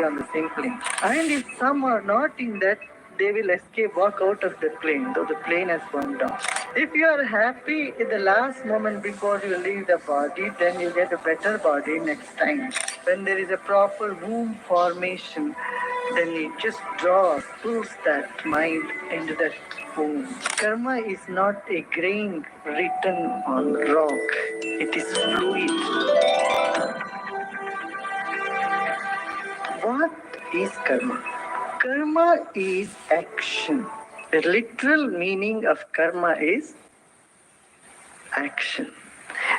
be on the same plane. And if some are not in that, they will escape, walk out of the plane, though the plane has gone down. If you are happy in the last moment before you leave the body, then you get a better body next time. When there is a proper womb formation, then it just pulls that mind into that womb. Karma is not a grain written on rock. It is fluid. What is karma? Karma is action. The literal meaning of karma is action.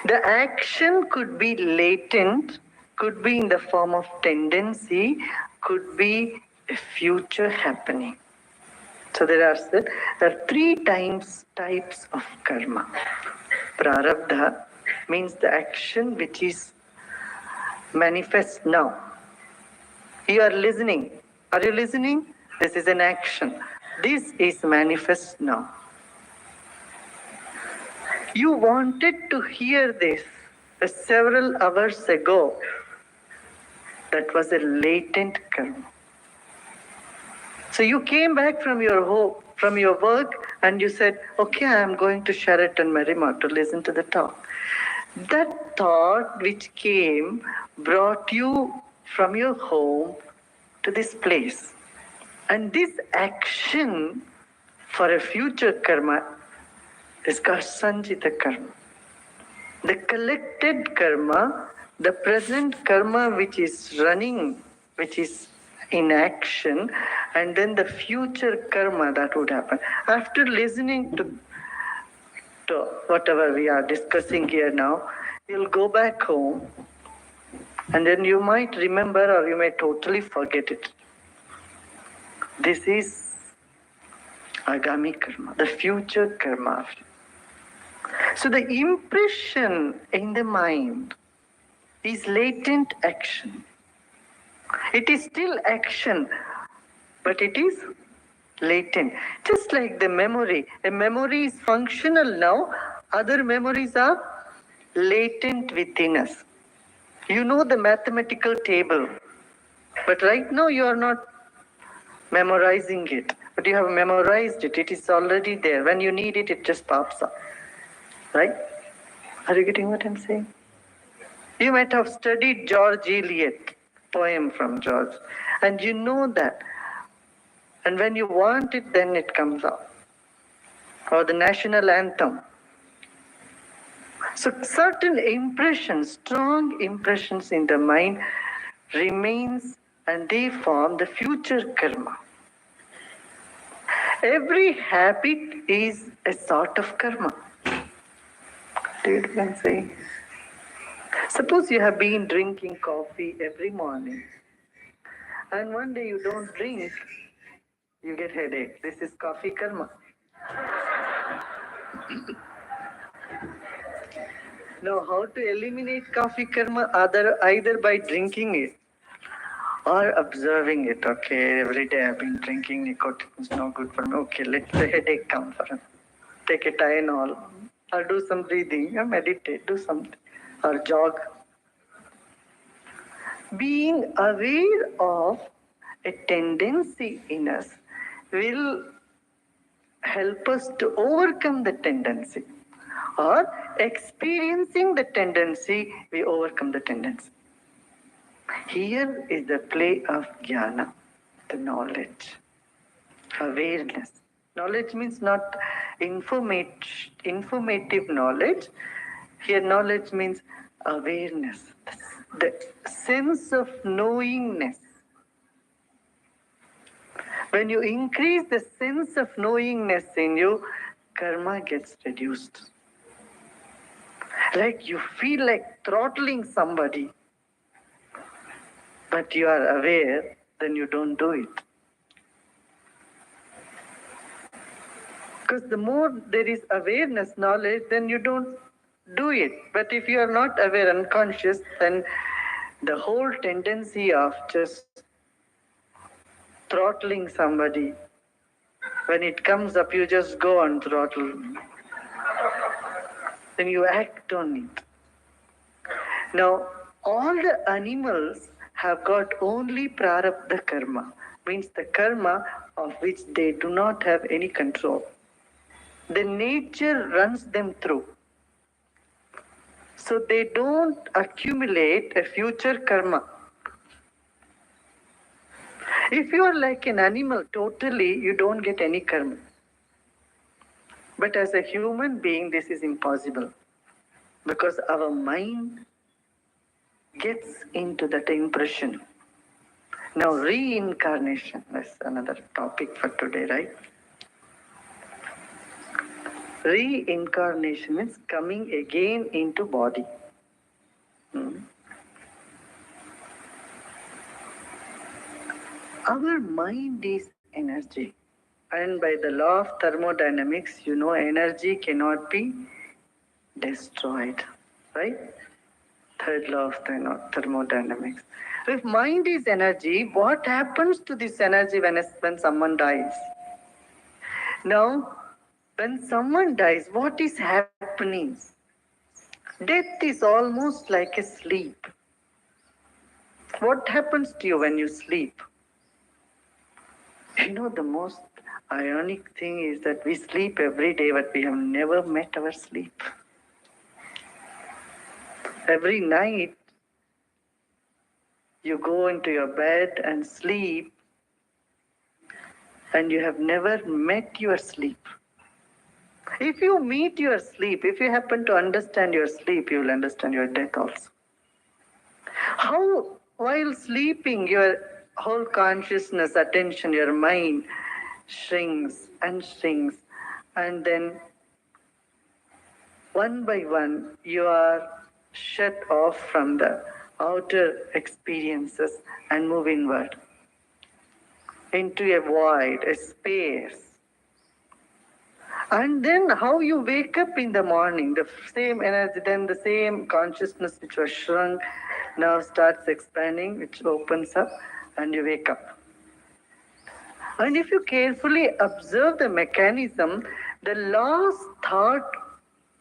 The action could be latent, could be in the form of tendency, could be a future happening. So there are three types of karma. Prarabdha means the action which is manifest now. You are listening. Are you listening? This is an action. This is manifest now. You wanted to hear this several hours ago. That was a latent karma. So you came back from your home, from your work, and you said, okay, I am going to Sheraton Marriott to listen to the talk. That thought which came brought you from your home to this place. And this action for a future karma is called Sanjita karma. The collected karma, the present karma which is running, which is in action, and then the future karma that would happen. After listening to whatever we are discussing here now, you'll go back home, and then you might remember or you may totally forget it. This is Agami karma, the future karma. So the impression in the mind is latent action. It is still action, but it is latent. Just like the memory. A memory is functional now, other memories are latent within us. You know the mathematical table, but right now you are not memorizing it, but you have memorized it. It is already there. When you need it, it just pops up. Right? Are you getting what I'm saying? You might have studied George Eliot, poem from George, and you know that. And when you want it, then it comes out. Or the national anthem. So certain impressions, strong impressions in the mind remains, and they form the future karma. Every habit is a sort of karma. Do you know what I'm saying? Suppose you have been drinking coffee every morning, and one day you don't drink, you get headache. This is coffee karma. Now, how to eliminate coffee karma? Either by drinking it or observing it. Okay, every day I've been drinking nicotine, it's no good for me. Okay, let the headache come for me. Take a Tylenol, or do some breathing, or meditate, do something, or jog. Being aware of a tendency in us will help us to overcome the tendency. Or experiencing the tendency, we overcome the tendency. Here is the play of jnana, the knowledge, awareness. Knowledge means not informative knowledge. Here knowledge means awareness, the sense of knowingness. When you increase the sense of knowingness in you, karma gets reduced. Like you feel like throttling somebody, but you are aware, then you don't do it. Because the more there is awareness, knowledge, then you don't do it. But if you are not aware, unconscious, then the whole tendency of just throttling somebody, when it comes up, you just go on throttle. Then you act on it. Now, all the animals have got only prarabdha karma, means the karma of which they do not have any control. The nature runs them through. So they don't accumulate a future karma. If you are like an animal, totally, you don't get any karma. But as a human being, this is impossible. Because our mind gets into that impression. Now, reincarnation is another topic for today, right? Reincarnation is coming again into body. Our mind is energy. And by the law of thermodynamics, energy cannot be destroyed, right? Third law of thermodynamics. If mind is energy, what happens to this energy when someone dies? Now, when someone dies, what is happening? Death is almost like a sleep. What happens to you when you sleep? The most ironic thing is that we sleep every day, but we have never met our sleep. Every night, you go into your bed and sleep, and you have never met your sleep. If you meet your sleep, if you happen to understand your sleep, you will understand your death also. How, while sleeping, your whole consciousness, attention, your mind shrinks, and then one by one, you are shut off from the outer experiences and move inward into a void, a space. And then how you wake up in the morning, the same energy, then the same consciousness which was shrunk now starts expanding, which opens up, and you wake up. And if you carefully observe the mechanism, the last thought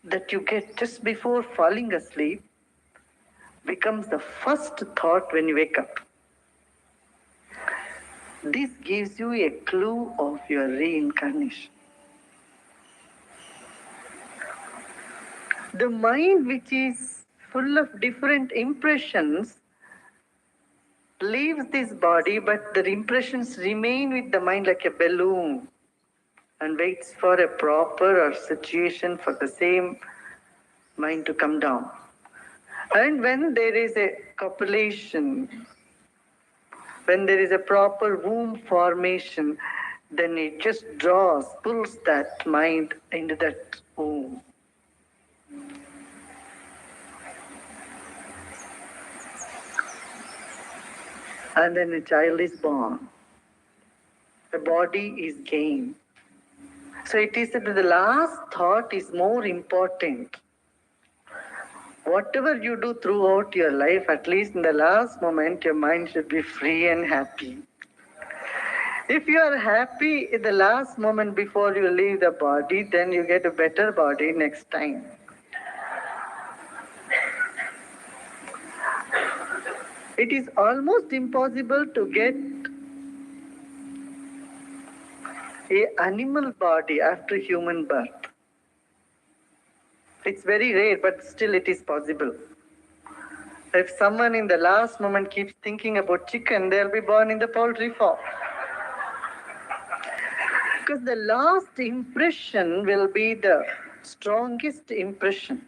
that you get just before falling asleep becomes the first thought when you wake up. This gives you a clue of your reincarnation. The mind, which is full of different impressions, leaves this body, but the impressions remain with the mind like a balloon and waits for a proper or situation for the same mind to come down. And when there is a copulation, when there is a proper womb formation, then it just pulls that mind into that womb. And then a child is born. The body is gained. So it is that the last thought is more important. Whatever you do throughout your life, at least in the last moment, your mind should be free and happy. If you are happy in the last moment before you leave the body, then you get a better body next time. It is almost impossible to get an animal body after human birth. It's very rare, but still it is possible. If someone in the last moment keeps thinking about chicken, they'll be born in the poultry farm. Because the last impression will be the strongest impression.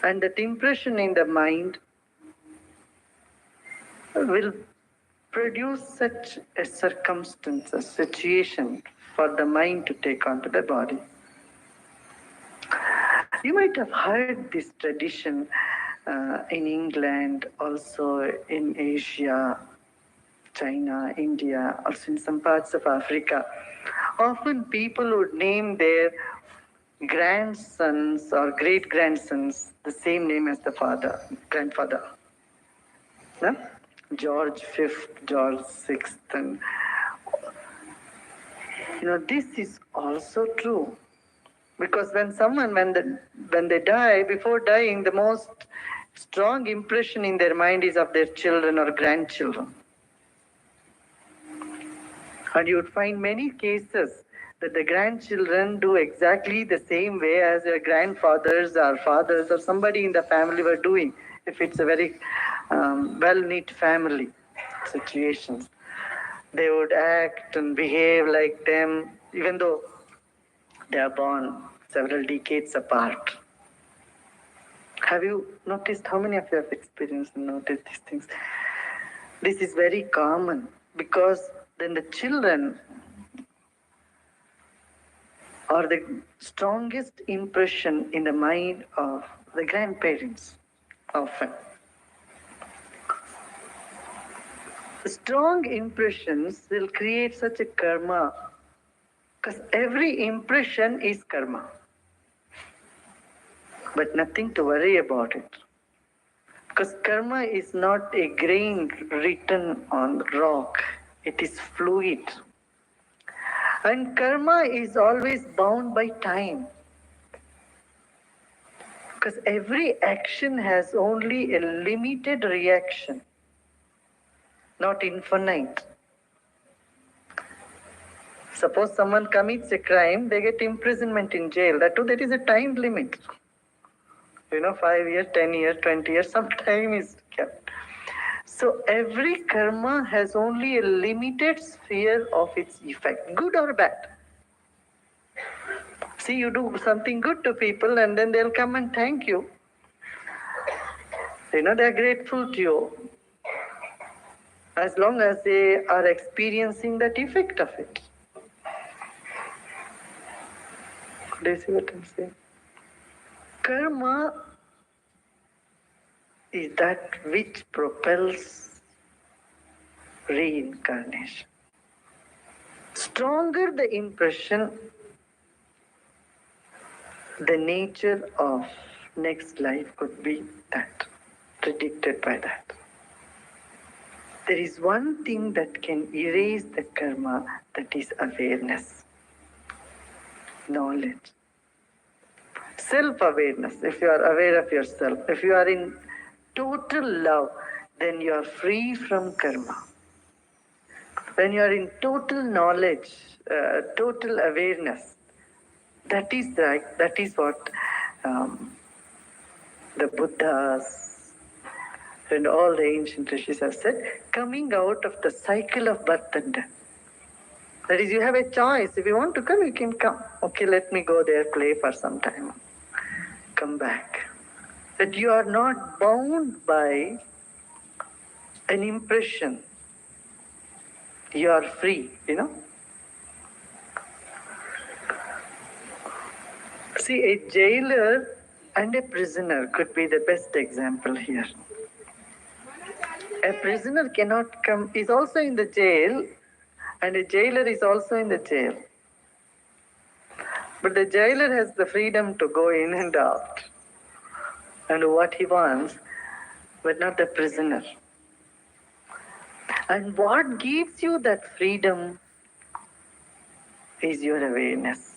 And that impression in the mind will produce such a circumstance, a situation for the mind to take onto the body. You might have heard this tradition in England, also in Asia, China, India, also in some parts of Africa. Often people would name their grandsons or great-grandsons the same name as the grandfather. No? George V, George VI. And, this is also true. Because when they die, before dying, the most strong impression in their mind is of their children or grandchildren. And you would find many cases that the grandchildren do exactly the same way as their grandfathers or fathers or somebody in the family were doing, if it's a very well-knit family situations. They would act and behave like them, even though they are born several decades apart. Have you noticed, how many of you have experienced and noticed these things? This is very common because then the children are the strongest impression in the mind of the grandparents often. Strong impressions will create such a karma because every impression is karma. But nothing to worry about it. Because karma is not a grain written on rock, it is fluid. And karma is always bound by time. Because every action has only a limited reaction, not infinite. Suppose someone commits a crime, they get imprisonment in jail. That too, there is a time limit. 5 years, 10 years, 20 years, some time is kept. So every karma has only a limited sphere of its effect, good or bad. See, you do something good to people and then they'll come and thank you. They're grateful to you as long as they are experiencing that effect of it. Do you see what I'm saying? Karma is that which propels reincarnation. Stronger the impression, the nature of next life could be that, predicted by that. There is one thing that can erase the karma, that is awareness, knowledge, self-awareness. If you are aware of yourself, if you are in total love, then you are free from karma. When you are in total knowledge, total awareness, that is right. That is what the Buddhas and all the ancient rishis have said, coming out of the cycle of birth and death. That is, you have a choice. If you want to come, you can come. Okay, let me go there, play for some time. Come back. That you are not bound by an impression. You are free, See, a jailer and a prisoner could be the best example here. A prisoner cannot come, is also in the jail, and a jailer is also in the jail. But the jailer has the freedom to go in and out and do what he wants, but not the prisoner. And what gives you that freedom is your awareness.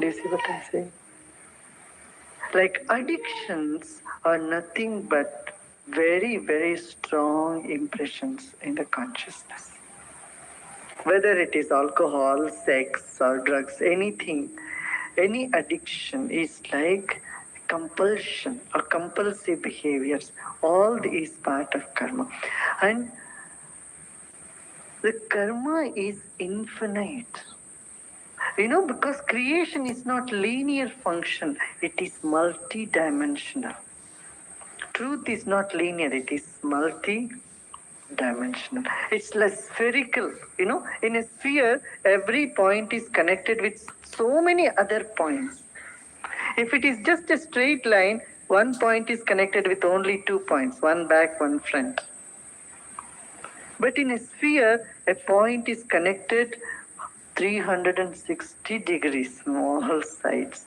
Do you see what I'm saying? Like addictions are nothing but very, very strong impressions in the consciousness. Whether it is alcohol, sex, or drugs, anything, any addiction is like compulsion or compulsive behaviors. All is part of karma. And the karma is infinite. Because creation is not linear function, it is multi-dimensional. Truth is not linear, it is multi-dimensional. It's less spherical. In a sphere, every point is connected with so many other points. If it is just a straight line, one point is connected with only 2 points, one back, one front. But in a sphere, a point is connected 360 degrees on all sides.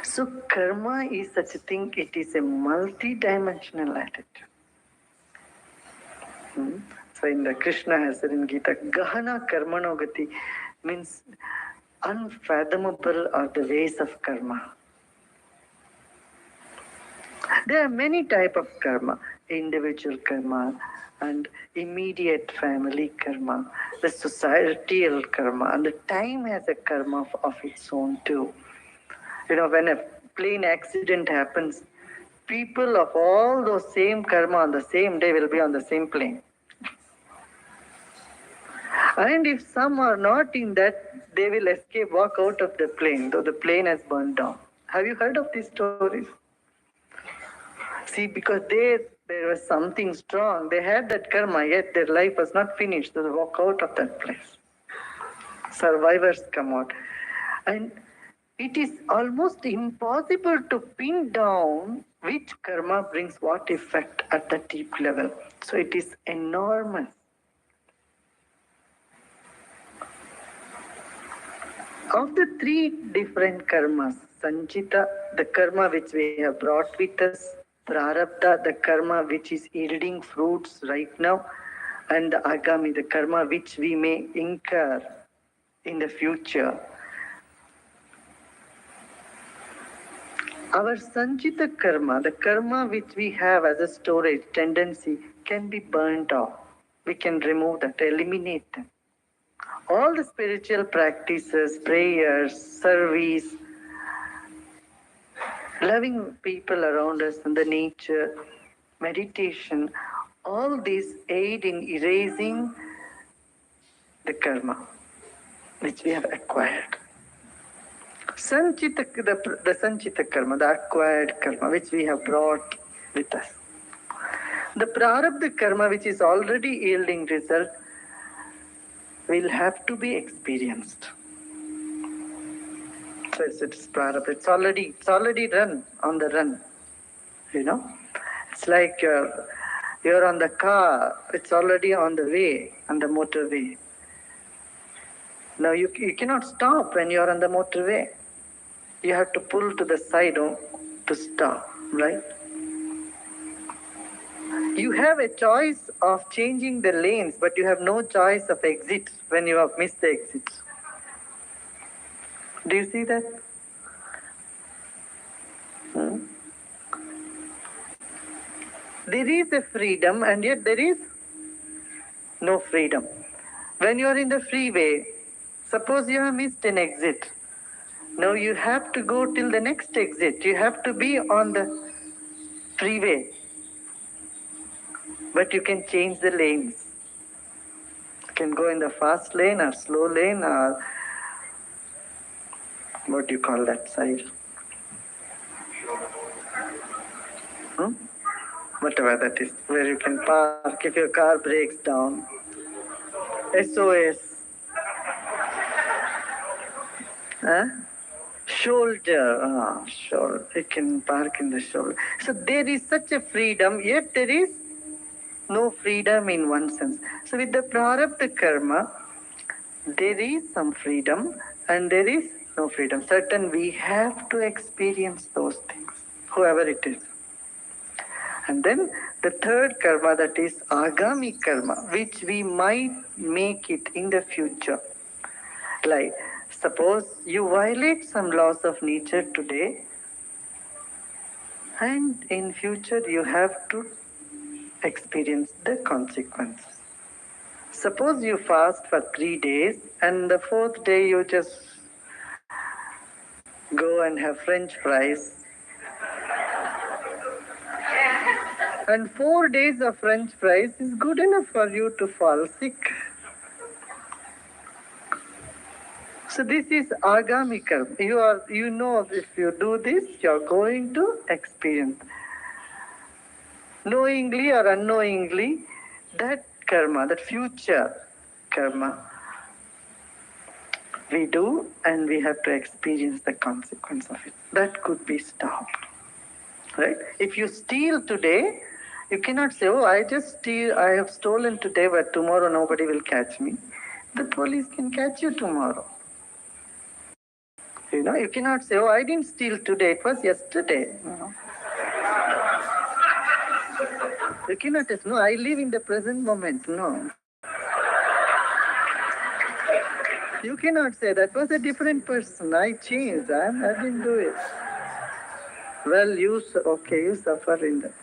So karma is such a thing, it is a multi-dimensional attitude. So in the Krishna has said in Gita, Gahana Karmanogati means unfathomable are the ways of karma. There are many types of karma, individual karma and immediate family karma, the societal karma, and the time has a karma of its own too. When a plane accident happens, people of all those same karma on the same day will be on the same plane. And if some are not in that, they will escape, walk out of the plane, though the plane has burned down. Have you heard of these stories? See, because there was something strong. They had that karma, yet their life was not finished. So they walk out of that place. Survivors come out. And it is almost impossible to pin down which karma brings what effect at the deep level. So it is enormous. Of the three different karmas, Sanchita, the karma which we have brought with us, Prarabdha, the karma which is yielding fruits right now, and the Agami, the karma which we may incur in the future. Our Sanchita karma, the karma which we have as a storage tendency, can be burnt off. We can remove that, eliminate them. All the spiritual practices, prayers, service, loving people around us and the nature, meditation, all these aid in erasing the karma which we have acquired. Sanchita, the Sanchita karma, the acquired karma which we have brought with us. The Prarabdha karma which is already yielding result will have to be experienced. So it's Prarabdha. It's already on the run. It's like you're on the car. It's already on the way, on the motorway. Now you cannot stop when you're on the motorway. You have to pull to the side to stop, right? You have a choice of changing the lanes, but you have no choice of exit when you have missed the exit. Do you see that? There is a freedom and yet there is no freedom. When you are in the freeway, suppose you have missed an exit. Now you have to go till the next exit. You have to be on the freeway. But you can change the lanes. You can go in the fast lane or slow lane or what do you call that side? Whatever that is, where you can park if your car breaks down. SOS. Shoulder. Shoulder. You can park in the shoulder. So there is such a freedom, yet there is no freedom in one sense. So with the Prarabdha karma, there is some freedom and there is no freedom. Certain we have to experience those things, whoever it is. And then the third karma, that is Agami karma, which we might make it in the future. Like, suppose you violate some laws of nature today, and in future you have to experience the consequences. Suppose you fast for 3 days, and the 4th day you just go and have French fries. And 4 days of French fries is good enough for you to fall sick. So this is Agami karma. You know if you do this, you're going to experience. Knowingly or unknowingly, that karma, that future karma, we do and we have to experience the consequence of it. That could be stopped. Right? If you steal today, you cannot say, oh, I have stolen today, but tomorrow nobody will catch me. The police can catch you tomorrow. You cannot say, oh, I didn't steal today, it was yesterday. You cannot say, no, I live in the present moment. No. You cannot say, that was a different person. I changed. I didn't do it. Well, you suffer in that.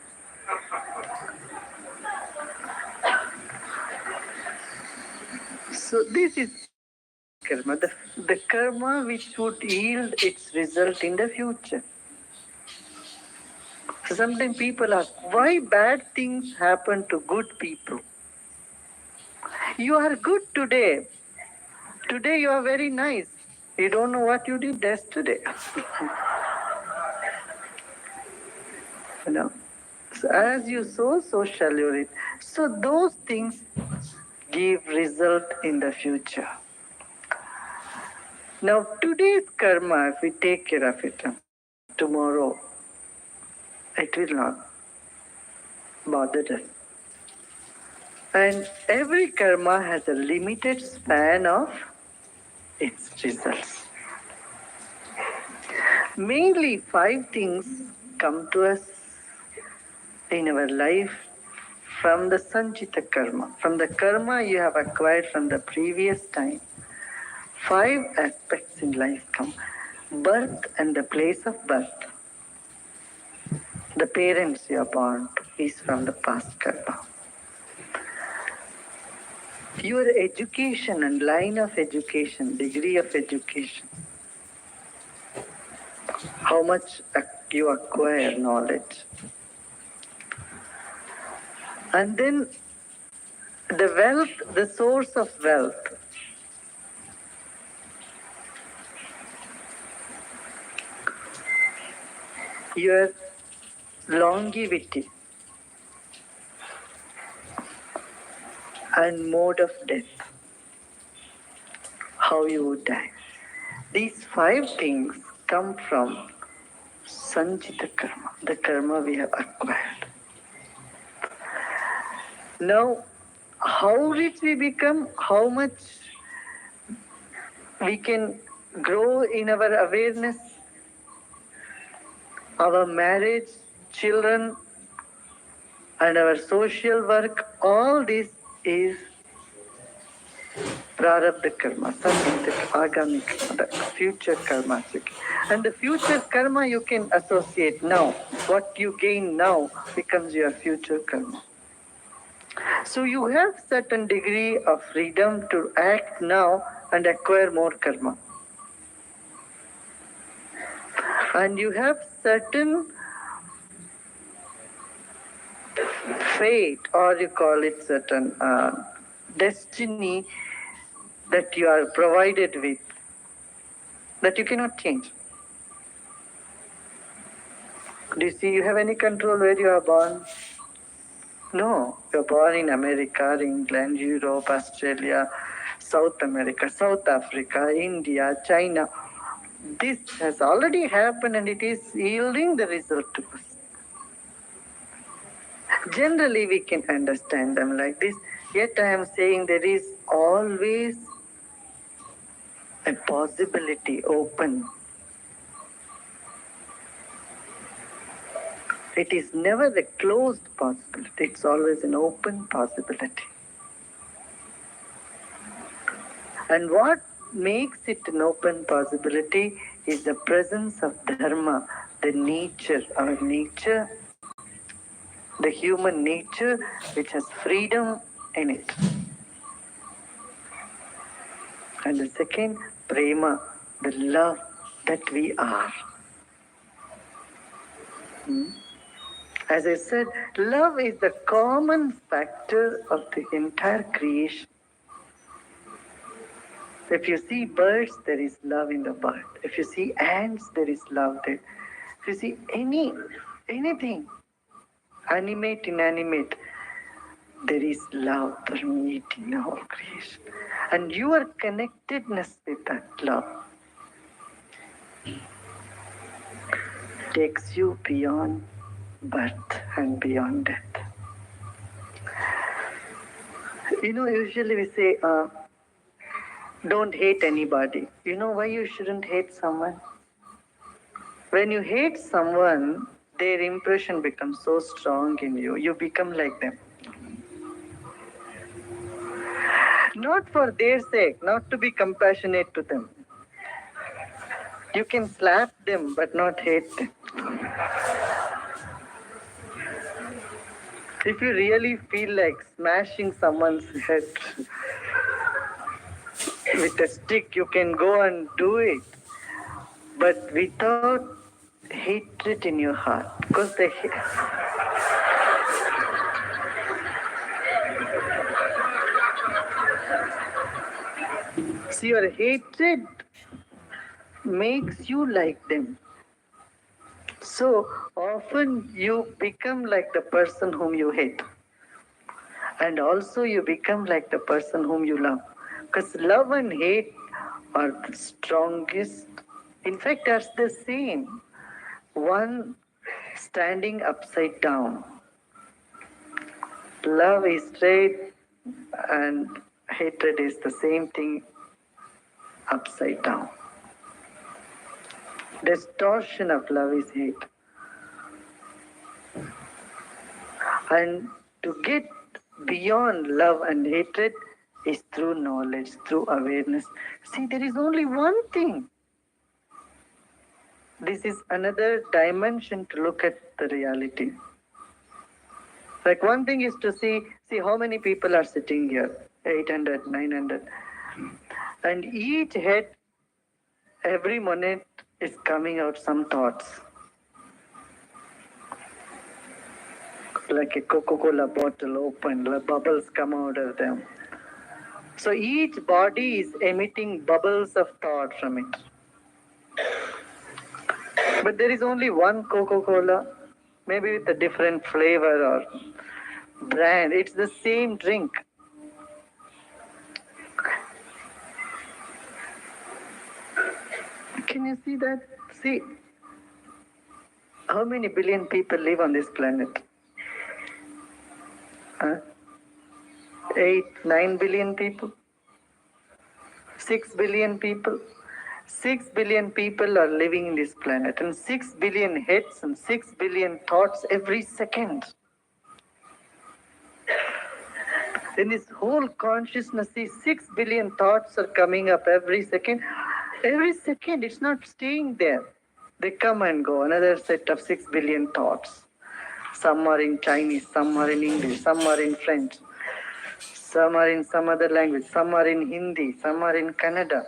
So this is karma, the karma which would yield its result in the future. So sometimes people ask, why bad things happen to good people? You are good today. Today you are very nice. You don't know what you did yesterday. You know. So as you sow, so shall you reap. So those things give result in the future. Now today's karma, if we take care of it, tomorrow it will not bother us. And every karma has a limited span of its results. Mainly 5 things come to us in our life from the Sanchita karma, from the karma you have acquired from the previous time. 5 aspects in life come. Birth and the place of birth. The parents you are born to is from the past karma. Your education and line of education, degree of education, how much you acquire knowledge. And then the wealth, the source of wealth. Your longevity and mode of death, how you would die. These 5 things come from Sanchita karma, the karma we have acquired. Now, how rich we become, how much we can grow in our awareness, our marriage, children, and our social work, all this is prarabdha karma, samhita, agami karma, the future karma. And the future karma you can associate now. What you gain now becomes your future karma. So you have certain degree of freedom to act now and acquire more karma. And you have certain fate, or you call it certain destiny that you are provided with, that you cannot change. Do you see you have any control where you are born? No, you are born in America, England, Europe, Australia, South America, South Africa, India, China. This has already happened and it is yielding the result to us. Generally, we can understand them like this. Yet I am saying there is always a possibility open. It is never a closed possibility. It's always an open possibility. And what makes it an open possibility is the presence of dharma, the nature, our nature, the human nature which has freedom in it. And the second, prema, the love that we are. As I said, love is the common factor of the entire creation. If you see birds, there is love in the bird. If you see ants, there is love there. If you see anything, animate, inanimate, there is love permeating the whole creation. And your connectedness with that love takes you beyond birth and beyond death. Usually we say, don't hate anybody. You know why you shouldn't hate someone? When you hate someone, their impression becomes so strong in you. You become like them. Not for their sake, not to be compassionate to them. You can slap them, but not hate them. If you really feel like smashing someone's head with a stick, you can go and do it, but without hatred in your heart. Because see, your hatred makes you like them. So often you become like the person whom you hate. And also you become like the person whom you love. Because love and hate are the strongest. In fact, that's the same. One standing upside down. Love is straight and hatred is the same thing upside down. Distortion of love is hate. And to get beyond love and hatred is through knowledge, through awareness. See, there is only one thing. This is another dimension to look at the reality. Like one thing is to see how many people are sitting here, 800, 900. And each head, every minute is coming out some thoughts. Like a Coca-Cola bottle open, bubbles come out of them. So each body is emitting bubbles of thought from it. But there is only one Coca-Cola, maybe with a different flavor or brand. It's the same drink. Can you see that? See, how many billion people live on this planet? 8, 9 billion people? 6 billion people? 6 billion people are living in this planet, and 6 billion heads and 6 billion thoughts every second. In this whole consciousness, these 6 billion thoughts are coming up every second. Every second, it's not staying there. They come and go. Another set of 6 billion thoughts. Some are in Chinese, some are in English, some are in French, some are in some other language, some are in Hindi, some are in Kannada.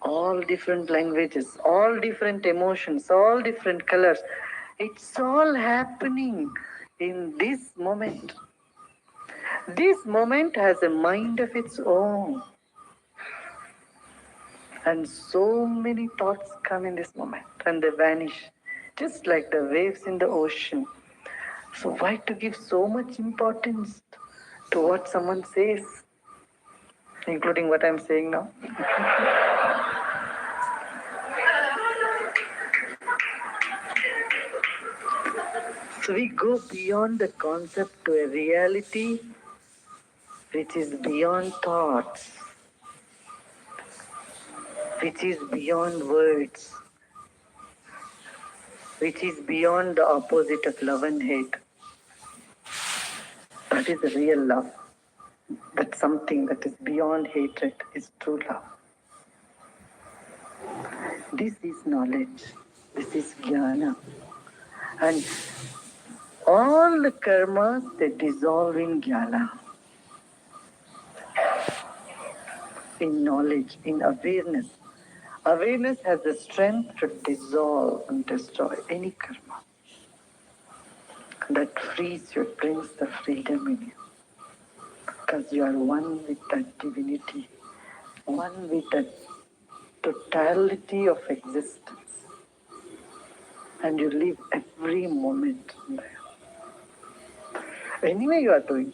All different languages, all different emotions, all different colors. It's all happening in this moment. This moment has a mind of its own. And so many thoughts come in this moment and they vanish, just like the waves in the ocean. So why to give so much importance to what someone says, including what I'm saying now? So we go beyond the concept to a reality which is beyond thoughts, which is beyond words, which is beyond the opposite of love and hate. That is the real love. That something that is beyond hatred is true love. This is knowledge. This is jnana. And all the karmas, they dissolve in jnana. In knowledge, in awareness. Awareness has the strength to dissolve and destroy any karma. That frees you, brings the freedom in you. Because you are one with that divinity, one with that totality of existence. And you live every moment there. Anyway you are doing.